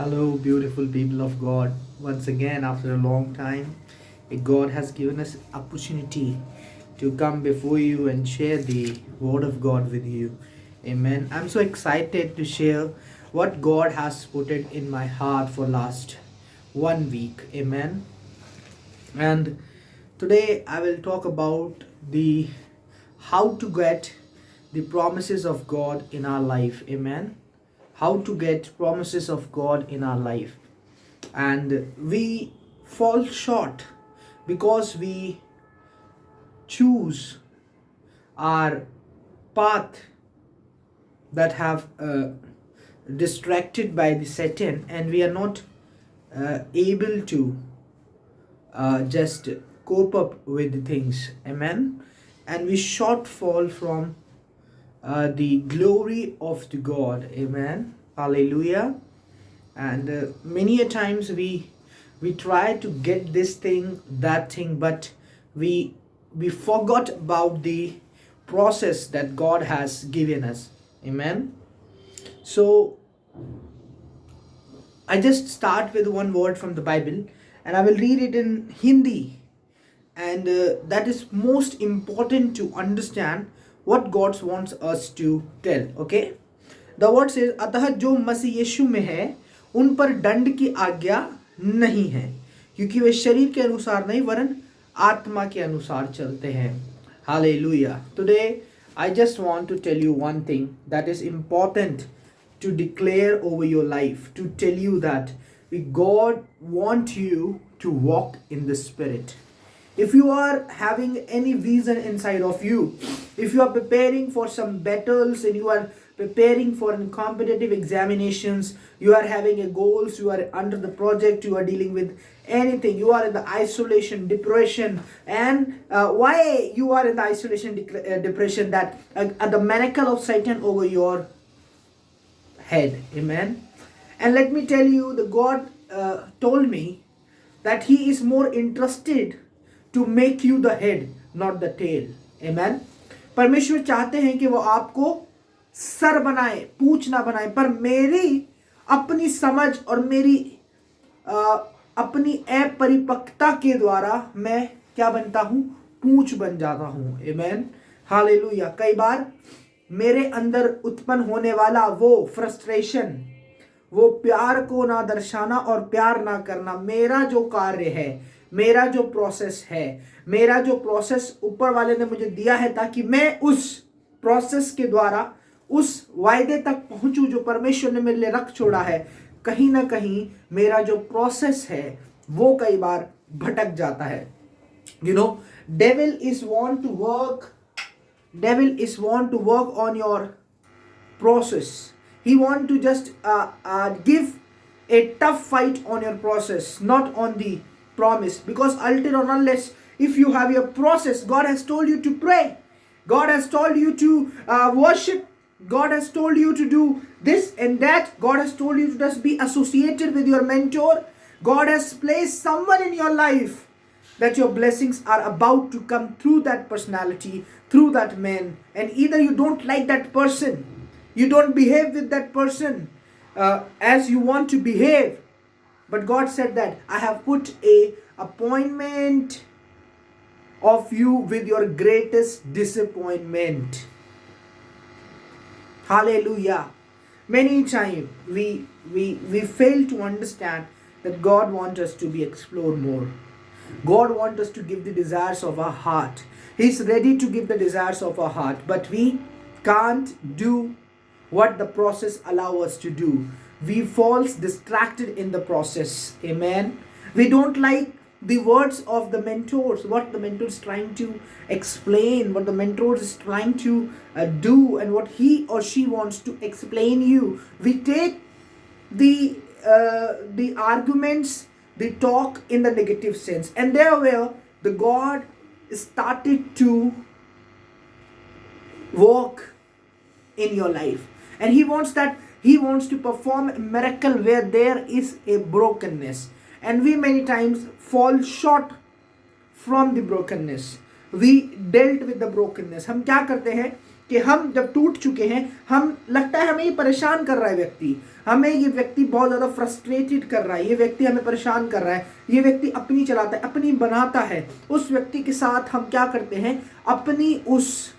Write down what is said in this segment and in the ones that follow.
Hello, beautiful people of God. Once again, after a long time, God has given us opportunity to come before you and share the Word of God with you. Amen. I'm so excited to share what God has put it in my heart for last 1 week. Amen. And today I will talk about the how to get the promises of God in our life. Amen. How to get promises of God in our life. And we fall short because we choose our path that have distracted by the Satan, and we are not able to just cope up with the things. Amen. And we shortfall from the glory of the God. Amen. Hallelujah. And many a times we try to get this thing, that thing, but we forgot about the process that God has given us. Amen. So I just start with one word from the Bible, and I will read it in Hindi, and that is most important to understand what God wants us to tell. Okay, the word says, अतः जो मसीह यीशु में है उन पर दंड की आज्ञा नहीं है, क्योंकि वे शरीर के अनुसार नहीं वरन आत्मा के अनुसार चलते हैं. Hallelujah. Today I just want to tell you one thing that is important to declare over your life, to tell you that God wants you to walk in the Spirit. If you are having any vision inside of you, if you are preparing for some battles and you are preparing for competitive examinations, you are having a goals, you are under the project, you are dealing with anything, you are in the isolation, depression, and why you are in the isolation, depression, that the miracle of Satan over your head. Amen. And let me tell you, the God told me that He is more interested to make you the head, not the tail. Amen. परमेश्वर चाहते हैं कि वो आपको sir बनाए, पूंछ ना बनाए, पर मेरी अपनी समझ और मेरी अपनी अपरिपक्वता के द्वारा मैं क्या बनता हूं? पूंछ बन जाता हूं. Amen. हालेलुया. कई बार मेरे अंदर उत्पन्न होने वाला वो फ्रस्ट्रेशन, वो प्यार को ना दर्शाना और प्यार ना करना, मेरा जो कार्य है, मेरा जो प्रोसेस है, मेरा जो प्रोसेस ऊपर वाले ने मुझे दिया है ताकि मैं उस प्रोसेस के द्वारा उस वायदे तक पहुंचूं जो परमेश्वर ने मेरे लिए रख छोड़ा है, कहीं ना कहीं मेरा जो प्रोसेस है वो कई बार भटक जाता है. You know, devil is want to work on your process. He want to just give a tough fight on your process, not on the promise. Because until or unless if you have your process, God has told you to pray, God has told you to worship, God has told you to do this and that, God has told you to just be associated with your mentor, God has placed someone in your life that your blessings are about to come through that personality, through that man, and either you don't like that person, you don't behave with that person as you want to behave, but God said that I have put a appointment of you with your greatest disappointment. Hallelujah. Many times we fail to understand that God wants us to be explored more. God wants us to give the desires of our heart. He's ready to give the desires of our heart, but we can't do what the process allows us to do. We fall distracted in the process. Amen. We don't like the words of the mentors, what the mentor is trying to explain, what the mentor is trying to do, and what he or she wants to explain you. We take the arguments, the talk in the negative sense, and there where the God started to work in your life, and He wants to perform a miracle where there is a brokenness, and we many times fall short from the brokenness. We dealt with the brokenness. हम क्या करते हैं? कि हम जब टूट चुके हैं, हम लगता है हमें ये परेशान कर रहा है व्यक्ति, हमें ये व्यक्ति बहुत ज़्यादा फ्रस्ट्रेटेड कर रहा है, ये व्यक्ति हमें परेशान कर रहा है, ये व्यक्ति अपनी चलाता है, अपनी बनाता है, उस व्यक्ति के साथ हम क्या करते हैं, अपनी उस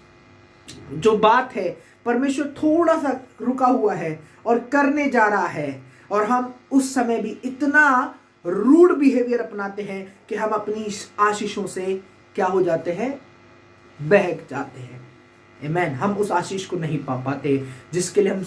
जो बात है परमेश्वर थोड़ा सा रुका हुआ है और करने जा रहा है, और हम उस समय भी इतना रूड बिहेवियर अपनाते हैं कि हम अपनी आशीषों से क्या हो जाते हैं, बहक जाते हैं। आमीन। हम उस आशीष को नहीं पा पाते जिसके लिए हम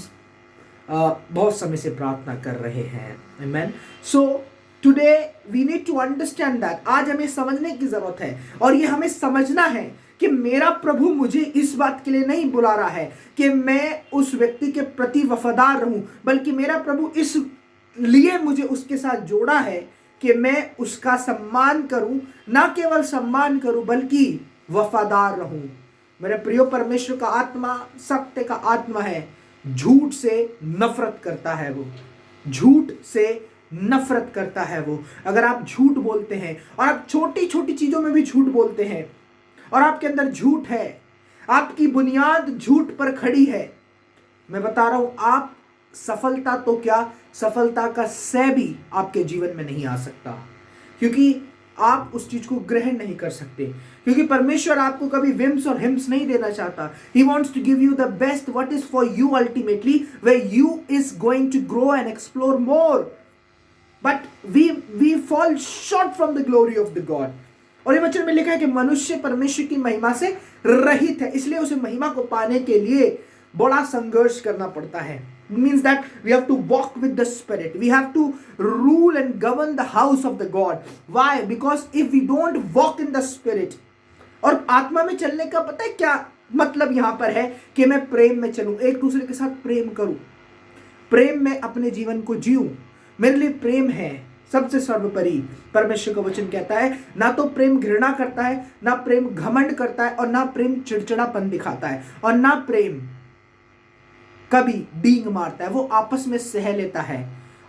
बहुत समय से प्रार्थना कर रहे हैं। आमीन। So today we need to understand that. आज हमें समझने की जरूरत है, और ये हमें समझना है कि मेरा प्रभु मुझे इस बात के लिए नहीं बुला रहा है कि मैं उस व्यक्ति के प्रति वफादार रहूं, बल्कि मेरा प्रभु इस लिए मुझे उसके साथ जोड़ा है कि मैं उसका सम्मान करूं, ना केवल सम्मान करूं बल्कि वफादार रहूं। मेरे प्रियो, परमेश्वर का आत्मा सत्य का आत्मा है, झूठ से नफरत करता है, वो झूठ से नफरत करता है वो। अगर आप झूठ बोलते हैं और आप छोटी छोटी चीजों में भी झूठ बोलते हैं और आपके अंदर झूठ है, आपकी बुनियाद झूठ पर खड़ी है, मैं बता रहा हूं, आप सफलता तो क्या, सफलता का सह भी आपके जीवन में नहीं आ सकता, क्योंकि आप उस चीज को ग्रहण नहीं कर सकते। क्योंकि परमेश्वर आपको कभी विम्स और हिम्स नहीं देना चाहता। He wants to give you the best what is for you ultimately, where you is going to grow and explore more. But we fall short from the glory of the God. और ये वचन में लिखा है कि मनुष्य परमेश्वर की महिमा से रहित है, इसलिए उसे महिमा को पाने के लिए बड़ा संघर्ष करना पड़ता है। It means that we have to walk with the Spirit. We have to rule and govern the house of the God. Why? Because if we don't walk in the Spirit, और आत्मा में चलने का पता है क्या मतलब यहां पर है, कि मैं प्रेम में चलूं, एक दूसरे के साथ प्रेम करूं, प्रेम में अपने जीवन को जीऊं। मेरे लिए प्रेम है सबसे सर्वोपरि। परमेश्वर का वचन कहता है, ना तो प्रेम घृणा करता है, ना प्रेम घमंड करता है, और ना प्रेम चिड़चिड़ापन दिखाता है, और ना प्रेम कभी डींग मारता है। वो आपस में सह लेता है,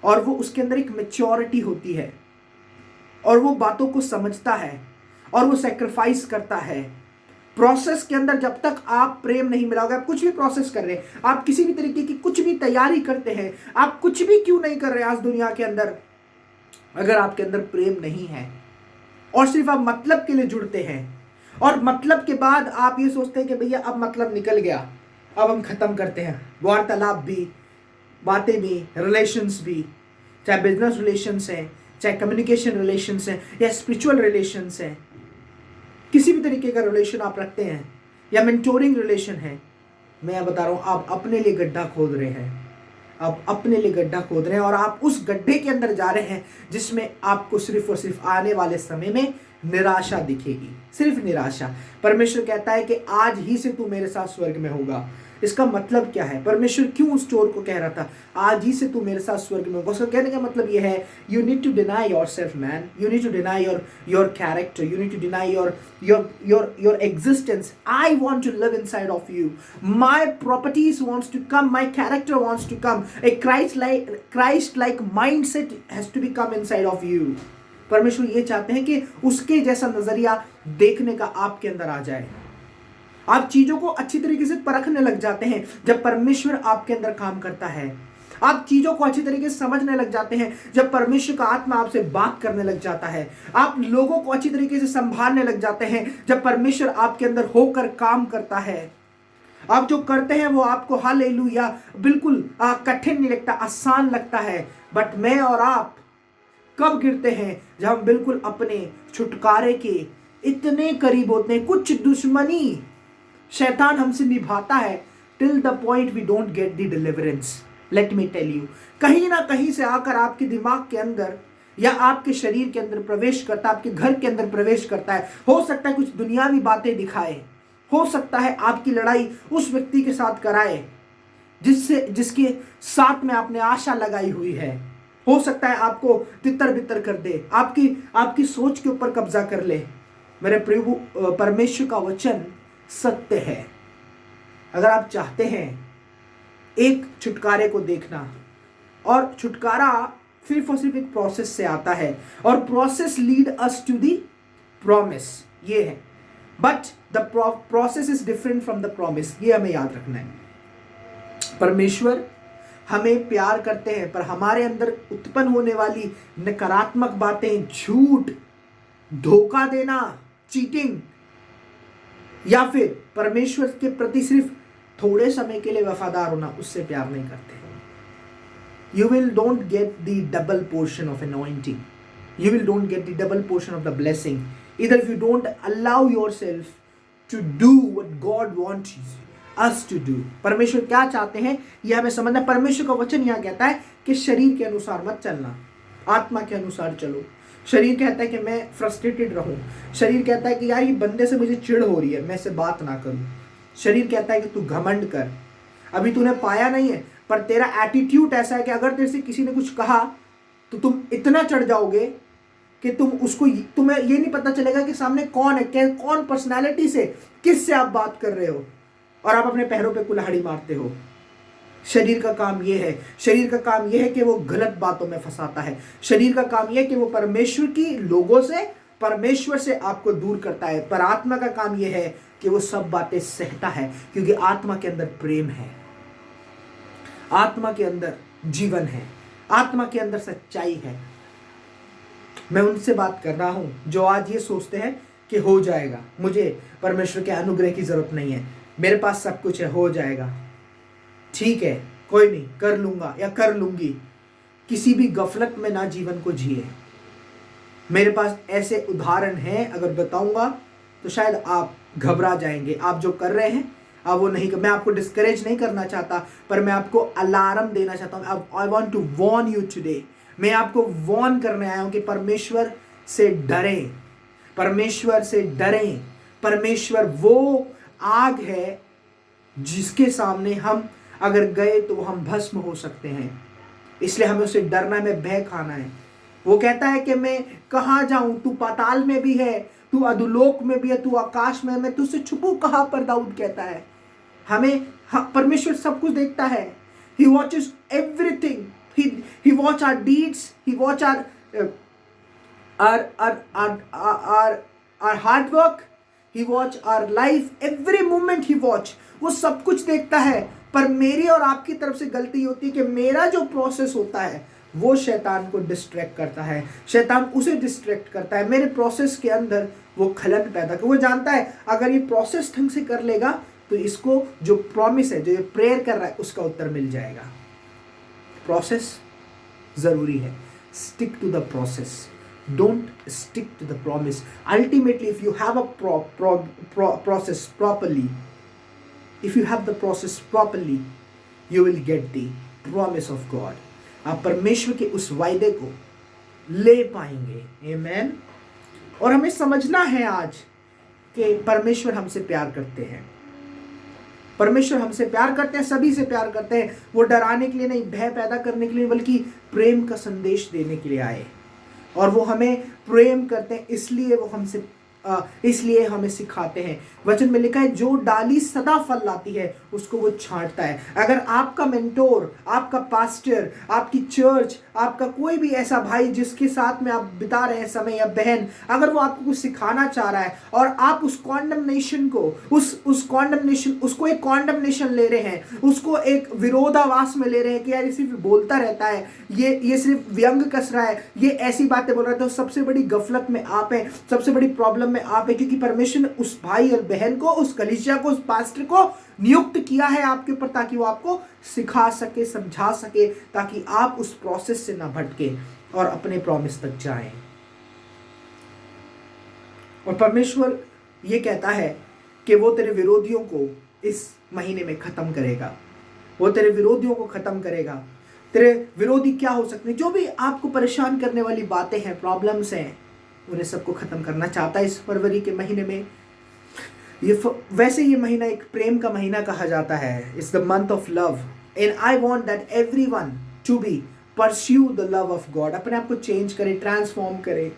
और वो उसके अंदर एक मैच्योरिटी होती है, और वो बातों को समझता है, और वो सैक्रिफाइस करता है। प्रोसेस के अंदर जब तक आप प्रेम नहीं मिलाओगे, आप कुछ भी प्रोसेस कर रहे हैं, आप किसी भी तरीके की कुछ भी तैयारी करते हैं, आप कुछ भी क्यों नहीं कर रहे आज दुनिया के अंदर, अगर आपके अंदर प्रेम नहीं है और सिर्फ आप मतलब के लिए जुड़ते हैं, और मतलब के बाद आप ये सोचते हैं कि भैया अब मतलब निकल गया, अब हम खत्म करते हैं, वार्तालाप भी, बातें भी, रिलेशंस भी, चाहे बिजनेस रिलेशंस हैं, चाहे कम्युनिकेशन रिलेशंस हैं, या स्पिरिचुअल रिलेशंस हैं, किसी भी तरीके का रिलेशन आप रखते हैं, या मेंटोरिंग रिलेशन है, मैं बता रहा हूं, आप अपने लिए गड्ढा खोद रहे हैं, आप अपने लिए गड्ढा खोद रहे हैं, और आप उस गड्ढे के अंदर जा रहे हैं जिसमें आपको सिर्फ और सिर्फ आने वाले समय में निराशा दिखेगी, सिर्फ निराशा। परमेश्वर कहता है कि आज ही से तू मेरे साथ स्वर्ग में होगा। इसका मतलब क्या है? परमेश्वर क्यों उस चोर को कह रहा था आज ही से तू मेरे साथ स्वर्ग में होगा? उसका कहने का मतलब यह है, you need to deny yourself man, you need to deny your character, you need to deny your existence. I want to live inside of you, my properties wants to come, my character wants to come, a Christ like mindset has to be come inside of you. परमेश्वर ये चाहते हैं कि उसके जैसा नजरिया देखने का आपके अंदर आ जाए। आप चीजों को अच्छी तरीके से परखने लग जाते हैं जब परमेश्वर आपके अंदर काम करता है। आप चीजों को अच्छी तरीके से समझने लग जाते हैं जब परमेश्वर का आत्मा आपसे बात करने लग जाता है। आप लोगों को अच्छी तरीके से संभालने लग जाते हैं जब परमेश्वर आपके अंदर होकर काम करता है। आप जो करते हैं वो आपको हालेलुया बिल्कुल कठिन नहीं लगता, आसान लगता है। बट मैं और आप कब गिरते हैं? जब हम बिल्कुल अपने छुटकारे के इतने करीब होते हैं। कुछ दुश्मनी शैतान हमसे निभाता है till the point we don't get the deliverance. Let me tell you, कहीं ना कहीं से आकर आपके दिमाग के अंदर या आपके शरीर के अंदर प्रवेश करता है, आपके घर के अंदर प्रवेश करता है। हो सकता है कुछ दुनियावी बातें दिखाए, हो सकता है आपकी लड़ाई उस व्यक्ति के साथ कराए जिसके साथ में आपने आशा लगाई हुई है। हो सकता है आपको तितर बितर कर दे, आपकी सोच के ऊपर कब्जा कर ले। मेरे प्रभु परमेश्वर का वचन सत्य है। अगर आप चाहते हैं एक छुटकारे को देखना, और छुटकारा सिर्फ और सिर्फ एक प्रोसेस से आता है, और process lead us to the promise, ये है। But the process is different from the promise, ये हमें याद रखना है। परमेश्वर हमें प्यार करते हैं, पर हमारे अंदर उत्पन्न होने वाली नकारात्मक बातें, झूठ, धोखा देना, चीटिंग, या फिर परमेश्वर के प्रति सिर्फ थोड़े समय के लिए वफादार होना, उससे प्यार नहीं करते। You will don't get the double portion of anointing. You will don't get the double portion of the blessing. Either if you don't allow yourself to do what God wants us to do. परमेश्वर क्या चाहते हैं यह हमें समझना। परमेश्वर का वचन यहाँ कहता है कि शरीर के अनुसार मत चलना, आत्मा के अनुसार चलो। शरीर कहता है कि मैं फ्रस्ट्रेटेड रहूं, शरीर कहता है कि यार ये बंदे से मुझे चिढ़ हो रही है, मैं इससे बात ना करूं। शरीर कहता है कि तू घमंड कर, अभी तूने पाया नहीं है, पर तेरा एटीट्यूड ऐसा है कि अगर तेरे से किसी ने कुछ कहा तो तुम इतना चढ़ जाओगे कि तुम्हें ये नहीं पता चलेगा कि सामने कौन है, कौन पर्सनालिटी से, किस से आप बात कर रहे हो, और आप अपने पैरों पे कुल्हाड़ी मारते हो। शरीर का काम ये है, शरीर का काम ये है कि वो गलत बातों में फंसाता है। शरीर का काम ये है कि वो परमेश्वर की लोगों से, परमेश्वर से आपको दूर करता है। पर आत्मा का काम ये है कि वो सब बातें सहता है, क्योंकि आत्मा के अंदर प्रेम है, आत्मा के अंदर जीवन है, आत्मा के अंदर सच्चाई है। मैं उनसे बात कर रहा हूं जो आज ये सोचते हैं कि हो जाएगा, मुझे परमेश्वर के अनुग्रह की जरूरत नहीं है, मेरे पास सब कुछ है, हो जाएगा, ठीक है, कोई नहीं, कर लूंगा या कर लूंगी। किसी भी गफलत में ना जीवन को जिए। मेरे पास ऐसे उदाहरण हैं, अगर बताऊंगा तो शायद आप घबरा जाएंगे। आप जो कर रहे हैं आप वो नहीं कर, मैं आपको डिस्करेज नहीं करना चाहता, पर मैं आपको अलार्म देना चाहता हूँ। I want to warn you today. मैं आपको वॉर्न करने आया हूँ कि परमेश्वर से डरें, परमेश्वर से डरें। परमेश्वर वो आग है जिसके सामने हम अगर गए तो हम भस्म हो सकते हैं, इसलिए हमें उसे डरना है, हमें भय खाना है। वो कहता है कि मैं कहाँ जाऊं, तू पाताल में भी है, तू अधोलोक में भी है, तू आकाश में है, मैं तुझसे छुपूं कहाँ पर, दाऊद कहता है। परमेश्वर सब कुछ देखता है। He watches everything. He watch our deeds. He watch our hard work. He watch our life. Every moment he watch. वो सब कुछ देखता है। पर मेरी और आपकी तरफ से गलती होती है कि मेरा जो प्रोसेस होता है वो शैतान को डिस्ट्रैक्ट करता है, शैतान उसे डिस्ट्रैक्ट करता है, मेरे प्रोसेस के अंदर वो खलन पैदा कर। वो जानता है अगर ये प्रोसेस ढंग से कर लेगा तो इसको जो प्रॉमिस है, जो ये प्रेयर कर रहा है, उसका उत्तर मिल जाएगा। प्रोसेस जरूरी है। Stick to the process, don't stick to the promise. Ultimately if you have a process properly, if you have the process properly, you will get the promise of God. आप परमेश्वर के उस वायदे को ले पाएंगे। आमेन। और हमें समझना है आज कि परमेश्वर हमसे प्यार करते हैं, परमेश्वर हमसे प्यार करते हैं, सभी से प्यार करते हैं। वो डराने के लिए नहीं, भय पैदा करने के लिए, बल्कि प्रेम का संदेश देने के लिए आए। और वो हमें प्रेम करते हैं, इसलिए हमें सिखाते हैं। वचन में लिखा है जो डाली सदा फल लाती है उसको वो छांटता है। अगर आपका मेंटोर, आपका पास्टर, आपकी चर्च, आपका कोई भी ऐसा भाई जिसके साथ में आप बिता रहे हैं समय, या बहन, अगर वो आपको कुछ सिखाना चाह रहा है और आप उस कॉन्डमनेशन को, उसको एक कॉन्डमनेशन ले रहे हैं, उसको एक विरोधाभास में ले रहे हैं कि यार ये सिर्फ बोलता रहता है, ये सिर्फ व्यंग कस रहा है, ये ऐसी बातें बोल रहा है, तो सबसे बड़ी गफलत में आप हैं, सबसे बड़ी प्रॉब्लम में आप हैं। क्योंकि परमेश्वर ने उस भाई और बहन को, उस कलीसिया को, उस पास्टर को नियुक्त किया है आपके ऊपर, ताकि वो आपको सिखा सके, समझा सके, ताकि आप उस प्रोसेस से ना भटके और अपने प्रॉमिस तक जाएं। और परमेश्वर ये कहता है कि वो तेरे विरोधियों को इस महीने में खत्म करेगा, वो तेरे विरोधियों को खत्म करेगा। तेरे विरोधी क्या हो सकते हैं, जो भी आपको परेशान करने वाली बातें हैं, प्रॉब्लम्स हैं, उन्हें सबको खत्म करना चाहता है इस फरवरी के महीने में। वैसे ये महीना एक प्रेम का महीना कहा जाता है। It's the month of love, and I want that everyone to be pursue the love of God. अपने आप को चेंज करे, ट्रांसफॉर्म करे।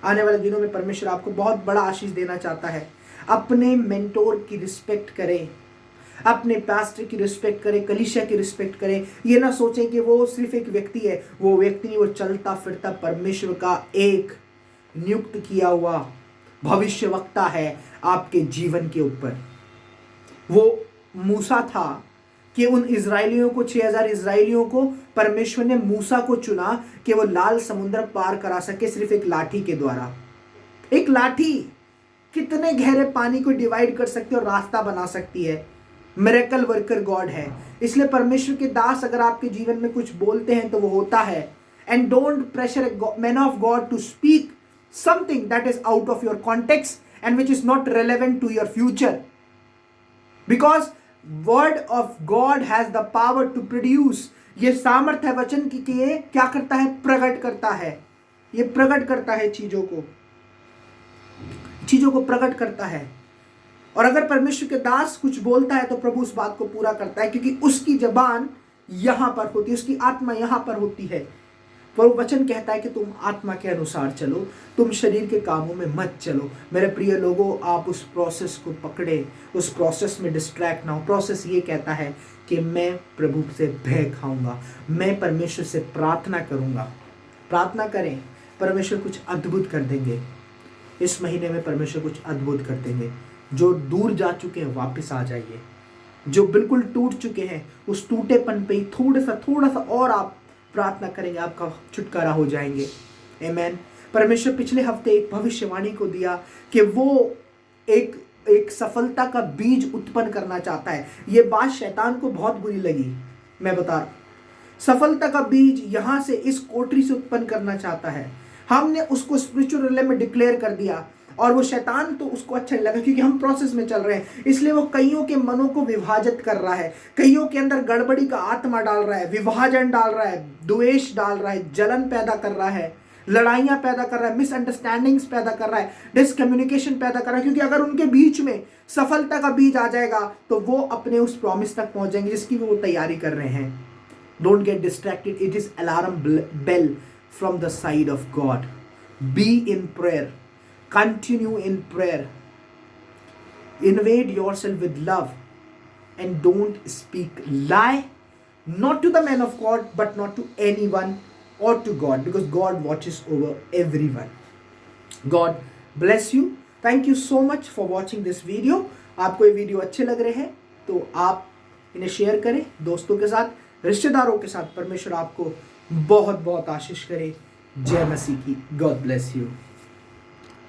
आने वाले दिनों में परमेश्वर आपको बहुत बड़ा आशीष देना चाहता है। अपने मेंटोर की रिस्पेक्ट करें, अपने पास्टर की रिस्पेक्ट करें, कलीसिया की रिस्पेक्ट करें। ये ना सोचें कि वो सिर्फ एक व्यक्ति है, वो व्यक्ति नहीं, वो चलता फिरता परमेश्वर का एक नियुक्त किया हुआ भविष्यवक्ता है आपके जीवन के ऊपर। वो मूसा था कि उन इजरायलियों को 6000 इजरायलियों को परमेश्वर ने मूसा को चुना कि वो लाल समुद्र पार करा सके सिर्फ एक लाठी के द्वारा। एक लाठी कितने गहरे पानी को डिवाइड कर सकती है और रास्ता बना सकती है। मिरेकल वर्कर गॉड है। इसलिए परमेश्वर के दास अगर आपके जीवन में कुछ बोलते हैं तो वो होता है। And don't pressure a man of God to speak something that is out of your context and which is not relevant to your future, because word of God has the power to produce. ये सामर्थ्य है वचन की कि ये क्या करता है, प्रकट करता है। ये प्रकट करता है चीजों को प्रकट करता है। और अगर परमेश्वर के दास कुछ बोलता है तो प्रभु उस बात को पूरा करता है, क्योंकि उसकी जबान यहां पर होती है, उसकी आत्मा यहां पर होती है। पर वचन कहता है कि तुम आत्मा के अनुसार चलो, तुम शरीर के कामों में मत चलो। मेरे प्रिय लोगों, आप उस प्रोसेस को पकड़े, उस प्रोसेस में डिस्ट्रैक्ट ना हो। प्रोसेस ये कहता है कि मैं प्रभु से भय खाऊंगा, मैं परमेश्वर से प्रार्थना करूंगा। प्रार्थना करें, परमेश्वर कुछ अद्भुत कर देंगे। इस महीने में परमेश्वर कुछ अद्भुत कर देंगे। जो दूर जा चुके हैं वापस आ जाइए। जो बिल्कुल टूट चुके हैं उस टूटेपन पे ही थोड़ा सा और आप प्रार्थना करेंगे, आपका छुटकारा हो जाएंगे। आमीन। परमेश्वर पिछले हफ्ते एक भविष्यवाणी को दिया कि वो एक सफलता का बीज उत्पन्न करना चाहता है। ये बात शैतान को बहुत बुरी लगी, मैं बता रहा हूं। सफलता का बीज यहां से इस कोठरी से उत्पन्न करना चाहता है। हमने उसको स्पिरिचुअल रिले में डिक्लेयर कर दिया और वो शैतान तो उसको अच्छा नहीं लगा, क्योंकि हम प्रोसेस में चल रहे हैं। इसलिए वो कईयों के मनों को विभाजित कर रहा है, कईयों के अंदर गड़बड़ी का आत्मा डाल रहा है, विभाजन डाल रहा है, द्वेष डाल रहा है, जलन पैदा कर रहा है, लड़ाइयां पैदा कर रहा है, मिसअंडरस्टैंडिंग्स पैदा कर रहा है, डिसकम्युनिकेशन पैदा कर रहा है। क्योंकि अगर उनके बीच में सफलता का बीज आ जाएगा तो वो अपने उस प्रॉमिस तक पहुंच जाएंगे जिसकी वो तैयारी कर रहे हैं। Don't get distracted, it is alarm bell from the side of God. Be in prayer, continue in prayer, invade yourself with love, and don't speak lie, not to the man of God but not to anyone or to God, because God watches over everyone. God bless you. Thank you so much for watching this video. आपको ये video अच्छे लग रहे हैं तो आप इन्हें share करें दोस्तों के साथ, रिश्तेदारों के साथ। परमेश्वर आपको बहुत बहुत आशीष करे। जय मसीह की। God bless you.